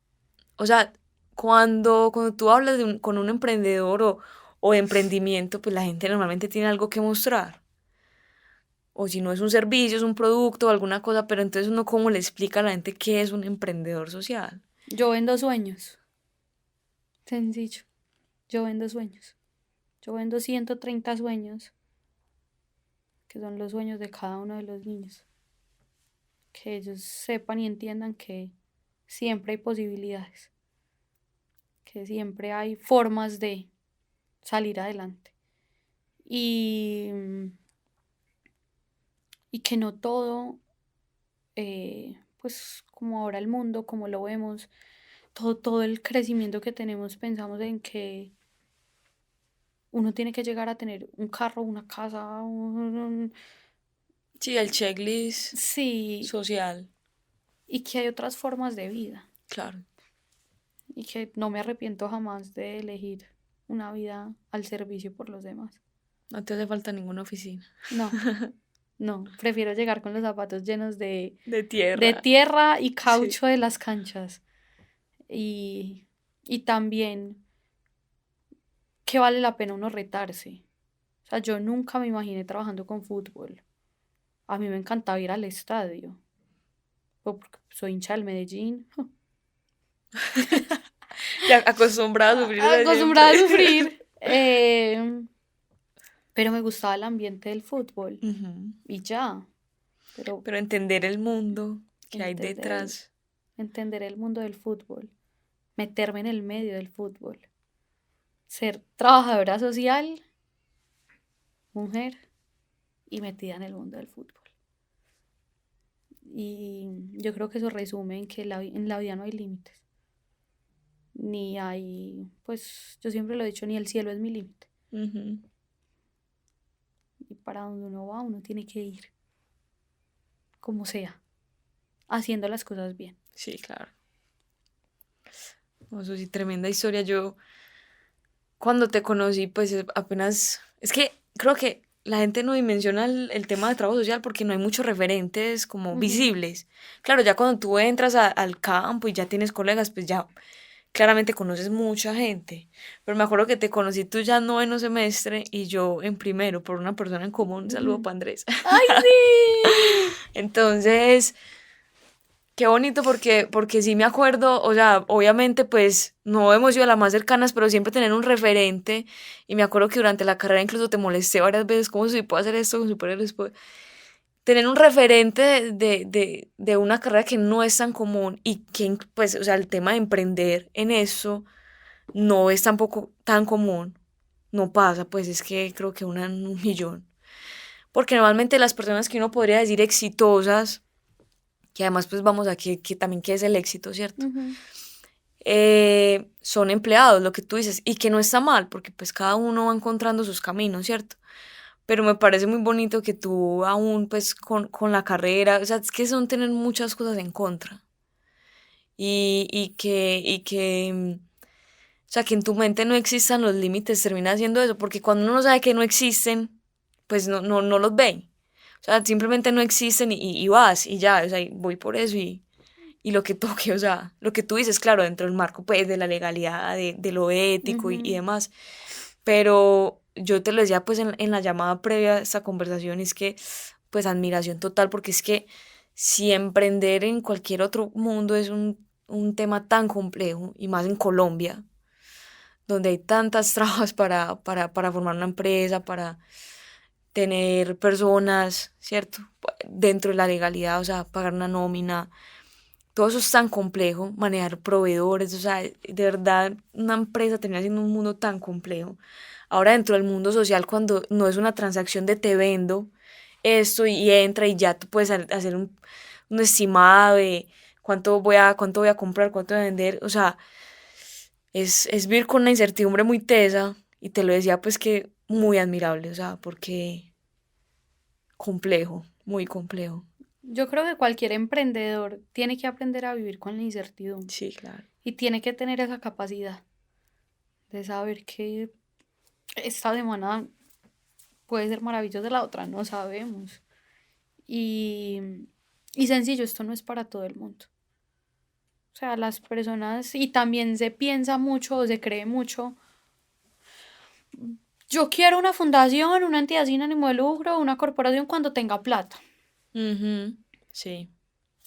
o sea, cuando tú hablas con un emprendedor o de emprendimiento, pues la gente normalmente tiene algo que mostrar. O si no es un servicio, es un producto o alguna cosa, pero entonces uno cómo le explica a la gente qué es un emprendedor social. Yo vendo sueños, sencillo. Yo vendo sueños. Yo vendo 130 sueños, que son los sueños de cada uno de los niños. Que ellos sepan y entiendan que siempre hay posibilidades, que siempre hay formas de salir adelante. Y, y que no todo, pues como ahora el mundo, como lo vemos, todo el crecimiento que tenemos, pensamos en que uno tiene que llegar a tener un carro, una casa, Sí, el checklist sí, social, y que hay otras formas de vida claro. y que no me arrepiento jamás de elegir una vida al servicio por los demás. No te hace falta ninguna oficina. No, no, prefiero llegar con los zapatos llenos De de tierra. tierra y Sí. caucho de las canchas. Y, y también que vale la pena uno retarse. O sea, yo nunca me imaginé trabajando con fútbol. A mí me encantaba ir al estadio. Porque soy hincha del Medellín. Ya acostumbrada a sufrir de Acostumbrada a siempre. sufrir. Pero me gustaba el ambiente del fútbol. Ujú. Y ya. Pero Pero entender el mundo que hay entender, detrás. entender el mundo del fútbol. Meterme en el medio del fútbol. Ser trabajadora social, mujer y metida en el mundo del fútbol. Y yo creo que eso resume en que en la vida no hay límites. Ni hay, pues yo siempre lo he dicho, ni el cielo es mi límite. Ujú. Y para donde uno va, uno tiene que ir, como sea, haciendo las cosas bien. Sí, claro. Oh, eso sí, tremenda historia. Yo, cuando te conocí, pues apenas. Es que creo que la gente no dimensiona el tema de trabajo social porque no hay muchos referentes como Ujú. visibles. Claro, ya cuando tú entras al campo y ya tienes colegas, pues ya claramente conoces mucha gente. Pero me acuerdo que te conocí tú ya en noveno semestre y yo en primero, por una persona en común. Saludo Ujú. para Andrés. ¡Ay, sí! Entonces. Qué bonito porque sí me acuerdo, o sea, obviamente pues no hemos sido las más cercanas, pero siempre tener un referente. Y me acuerdo que durante la carrera incluso te molesté varias veces, ¿cómo si puedo hacer esto con superhéroes? Tener un referente de una carrera que no es tan común y que pues, o sea, el tema de emprender en eso no es tampoco tan común. No pasa, pues es que creo que una en un millón. Porque normalmente las personas que uno podría decir exitosas, que además pues vamos a que también qué es el éxito, ¿cierto? Ujú. Son empleados, lo que tú dices, y que no está mal, porque pues cada uno va encontrando sus caminos, ¿cierto? Pero me parece muy bonito que tú aún pues con la carrera, o sea, es que son tener muchas cosas en contra. O sea, que en tu mente no existan los límites, termina haciendo eso, porque cuando uno no sabe que no existen, pues no los ve. O sea, simplemente no existen y vas y ya, o sea, y voy por eso y lo que toque, o sea, lo que tú dices, claro, dentro del marco pues de la legalidad, de lo ético y Ujú. demás. Pero yo te lo decía pues en la llamada previa a esta conversación, es que pues admiración total, porque es que si emprender en cualquier otro mundo es un tema tan complejo, y más en Colombia, donde hay tantas trabas para formar una empresa, para tener personas, ¿cierto? Dentro de la legalidad, o sea, pagar una nómina, todo eso es tan complejo, manejar proveedores, o sea, de verdad una empresa termina siendo un mundo tan complejo. Ahora dentro del mundo social, cuando no es una transacción de te vendo esto y entra y ya tú puedes hacer un estimado de cuánto voy a comprar, cuánto voy a vender, o sea, es vivir con una incertidumbre muy tesa y te lo decía pues que muy admirable, o sea, porque complejo, muy complejo. Yo creo que cualquier emprendedor tiene que aprender a vivir con la incertidumbre Sí, claro. y tiene que tener esa capacidad de saber que esta semana puede ser maravillosa, la otra no sabemos. Y, y sencillo, esto no es para todo el mundo. O sea, las personas, y también se piensa mucho o se cree mucho. Yo quiero una fundación, una entidad sin ánimo de lucro, una corporación cuando tenga plata. Ujú, sí.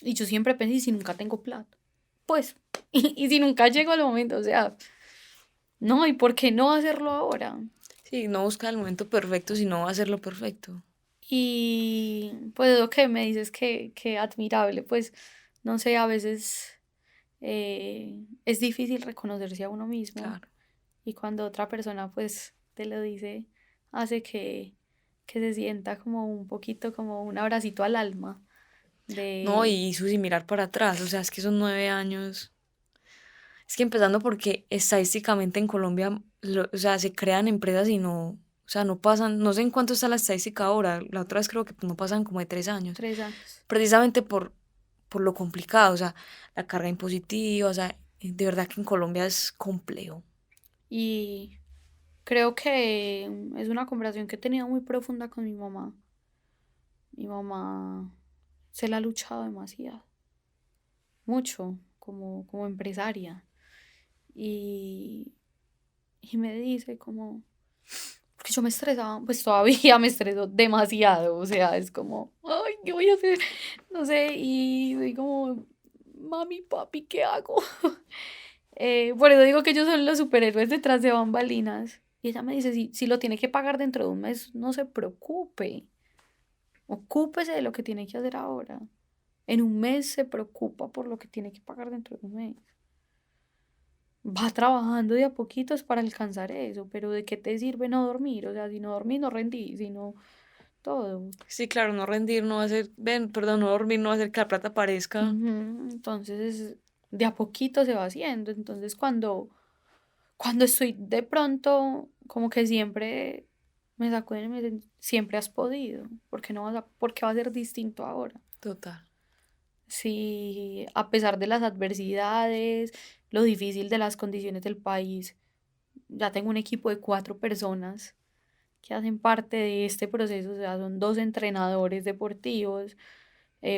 Y yo siempre pensé, ¿y si nunca tengo plata? Pues, y si nunca llego al momento, o sea, no, ¿y por qué no hacerlo ahora? Sí, no busca el momento perfecto, sino hacerlo perfecto. Y pues lo que me dices que admirable, pues, no sé, a veces es difícil reconocerse a uno mismo Claro. y cuando otra persona pues te lo dice, hace que se sienta como un poquito como un abracito al alma No, de... y Susi, mirar para atrás, o sea, es que son 9 años. Es que empezando porque estadísticamente en Colombia, o sea, se crean empresas y no, o sea, no pasan, no sé en cuánto está la estadística ahora, la otra vez creo que no pasan como de 3 años, 3 años. precisamente por lo complicado, o sea, la carga impositiva, o sea, de verdad que en Colombia es complejo. Y creo que es una conversación que he tenido muy profunda con mi mamá. Mi mamá se la ha luchado demasiado, mucho, como empresaria. Y, y me dice como, porque yo me estresaba, pues todavía me estreso demasiado, o sea, es como, ay, ¿qué voy a hacer? No sé, y soy como, mami, papi, ¿qué hago? Por eso digo que ellos son los superhéroes detrás de bambalinas. Y ella me dice, si lo tiene que pagar dentro de un mes, no se preocupe, ocúpese de lo que tiene que hacer ahora. En un mes se preocupa por lo que tiene que pagar dentro de un mes. Va trabajando de a poquitos para alcanzar eso, pero ¿de qué te sirve no dormir? O sea, si no dormís, no rendís, si no, todo. Sí, claro, no rendir no va a hacer, ven, perdón, no dormir no va a hacer que la plata aparezca. Ujú. Entonces, de a poquito se va haciendo. Entonces, cuando estoy de pronto, como que siempre me sacuden y me dicen, siempre has podido, ¿por qué va a ser distinto ahora? Total. Si a pesar de las adversidades, lo difícil de las condiciones del país, ya tengo un equipo de 4 personas que hacen parte de este proceso, o sea, son 2 entrenadores deportivos,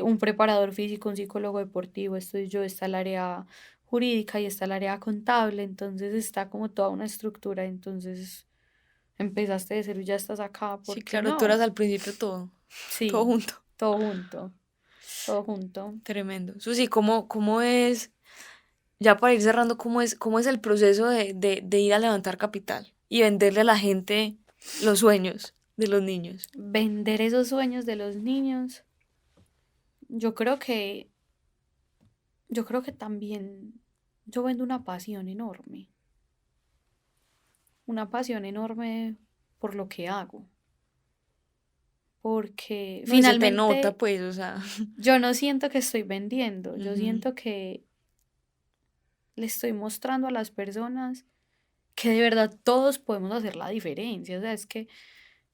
un preparador físico, un psicólogo deportivo, estoy yo, está el área jurídica y está el área contable, entonces está como toda una estructura, entonces empezaste de cero y ya estás acá, Sí, ¿por qué claro, tú eras no? al principio todo, todo Sí, junto. todo junto, todo junto. Tremendo. Susi, ¿cómo es, ya para ir cerrando, cómo es el proceso de ir a levantar capital y venderle a la gente los sueños de los niños? Vender esos sueños de los niños, yo creo que, yo creo que también yo vendo una pasión enorme por lo que hago, porque No, y se te nota, finalmente pues, o sea, yo no siento que estoy vendiendo, yo ujú, siento que le estoy mostrando a las personas que de verdad todos podemos hacer la diferencia, o sea, es que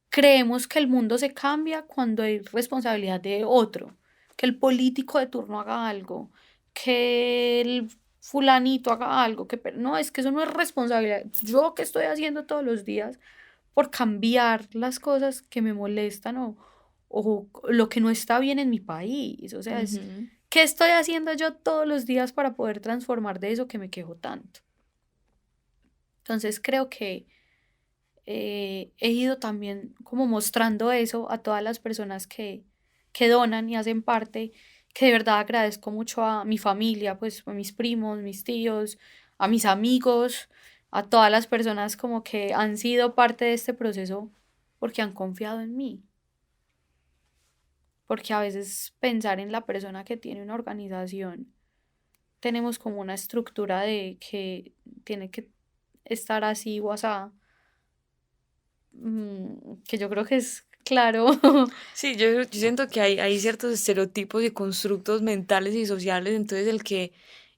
creemos que el mundo se cambia cuando hay responsabilidad de otro, que el político de turno haga algo, que el fulanito haga algo, pero no, es que eso no es responsabilidad. Yo que estoy haciendo todos los días por cambiar las cosas que me molestan o lo que no está bien en mi país, o sea, ujú. ¿qué estoy haciendo yo todos los días para poder transformar de eso que me quejo tanto? Entonces creo que he ido también como mostrando eso a todas las personas que donan y hacen parte, que de verdad agradezco mucho a mi familia, pues a mis primos, mis tíos, a mis amigos, a todas las personas como que han sido parte de este proceso porque han confiado en mí. Porque a veces pensar en la persona que tiene una organización, tenemos como una estructura de que tiene que estar así o asá, que yo creo que es claro. Sí, yo siento que hay ciertos estereotipos y constructos mentales y sociales, entonces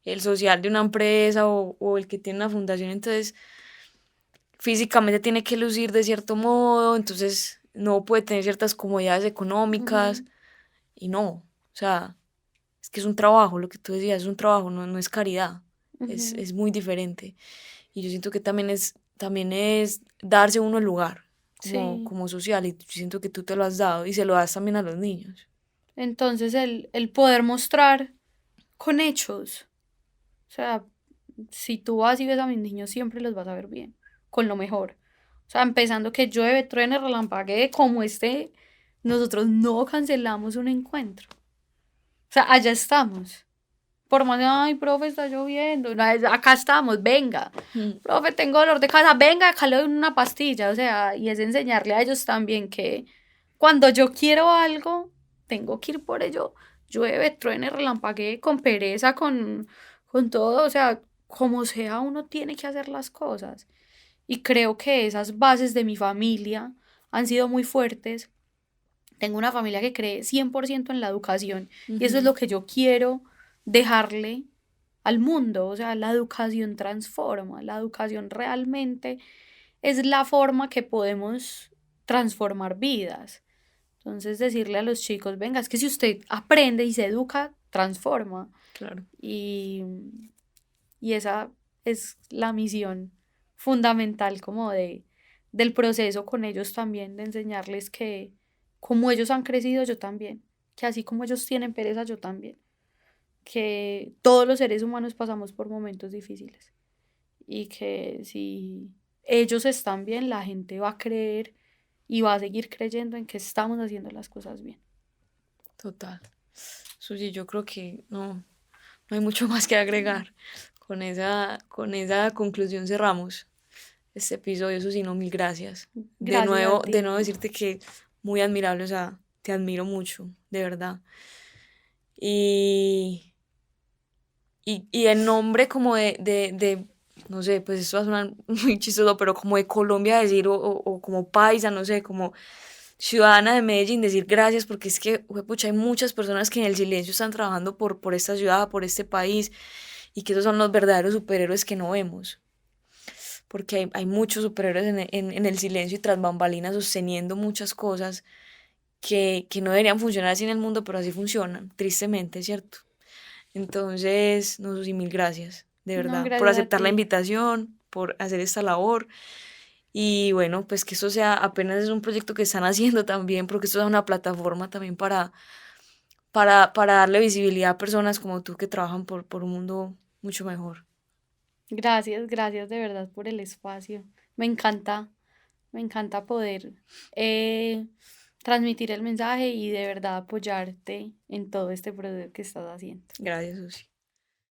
el social de una empresa o el que tiene una fundación, entonces físicamente tiene que lucir de cierto modo, entonces no puede tener ciertas comodidades económicas Ujú, y no, o sea, es que es un trabajo, lo que tú decías, es un trabajo, no es caridad, es, ujú. es muy diferente. Y yo siento que también es darse uno el lugar Sí. como social y yo siento que tú te lo has dado y se lo das también a los niños. Entonces el poder mostrar con hechos. O sea, si tú vas y ves a mis niños, siempre los vas a ver bien, con lo mejor. O sea, empezando que llueve, truene, relampaguee, como esté, nosotros no cancelamos un encuentro. O sea, allá estamos. Por más de, ay, profe, está lloviendo. No, acá estamos, venga. Mm. Profe, tengo dolor de cabeza, venga, acá le doy una pastilla. O sea, y es enseñarle a ellos también que cuando yo quiero algo, tengo que ir por ello. Llueve, truene, relampaguee, con pereza, con todo. O sea, como sea, uno tiene que hacer las cosas. Y creo que esas bases de mi familia han sido muy fuertes. Tengo una familia que cree 100% en la educación y eso es Ujú. lo que yo quiero dejarle al mundo. O sea, la educación transforma, la educación realmente es la forma que podemos transformar vidas. Entonces, decirle a los chicos, venga, es que si usted aprende y se educa, transforma. Claro. Y, y esa es la misión fundamental como del proceso con ellos también, de enseñarles que como ellos han crecido, yo también, que así como ellos tienen pereza, yo también, que todos los seres humanos pasamos por momentos difíciles y que si ellos están bien, la gente va a creer y va a seguir creyendo en que estamos haciendo las cosas bien. Total. Susi, yo creo que no hay mucho más que agregar. Con esa conclusión cerramos este episodio. Susi, no, mil gracias. Gracias a De ti. nuevo decirte que muy admirable, o sea, te admiro mucho, de verdad. Y, y en nombre como no sé, pues esto va a sonar muy chistoso, pero como de Colombia decir, o como paisa, no sé, como ciudadana de Medellín, decir gracias, porque es que, pucha, hay muchas personas que en el silencio están trabajando por esta ciudad, por este país, y que esos son los verdaderos superhéroes que no vemos. Porque hay muchos superhéroes en el silencio y tras bambalinas sosteniendo muchas cosas que no deberían funcionar así en el mundo, pero así funcionan, tristemente, ¿cierto? Entonces, no, Susi, mil gracias, de No, verdad, por gracias a aceptar la ti. invitación, por hacer esta labor. Y bueno, pues que esto sea apenas es un proyecto que están haciendo también, porque esto es una plataforma también para darle visibilidad a personas como tú que trabajan por un mundo mucho mejor. Gracias, gracias de verdad por el espacio. Me encanta poder eh, transmitir el mensaje y de verdad apoyarte en todo este proceso que estás haciendo. Gracias, Susi.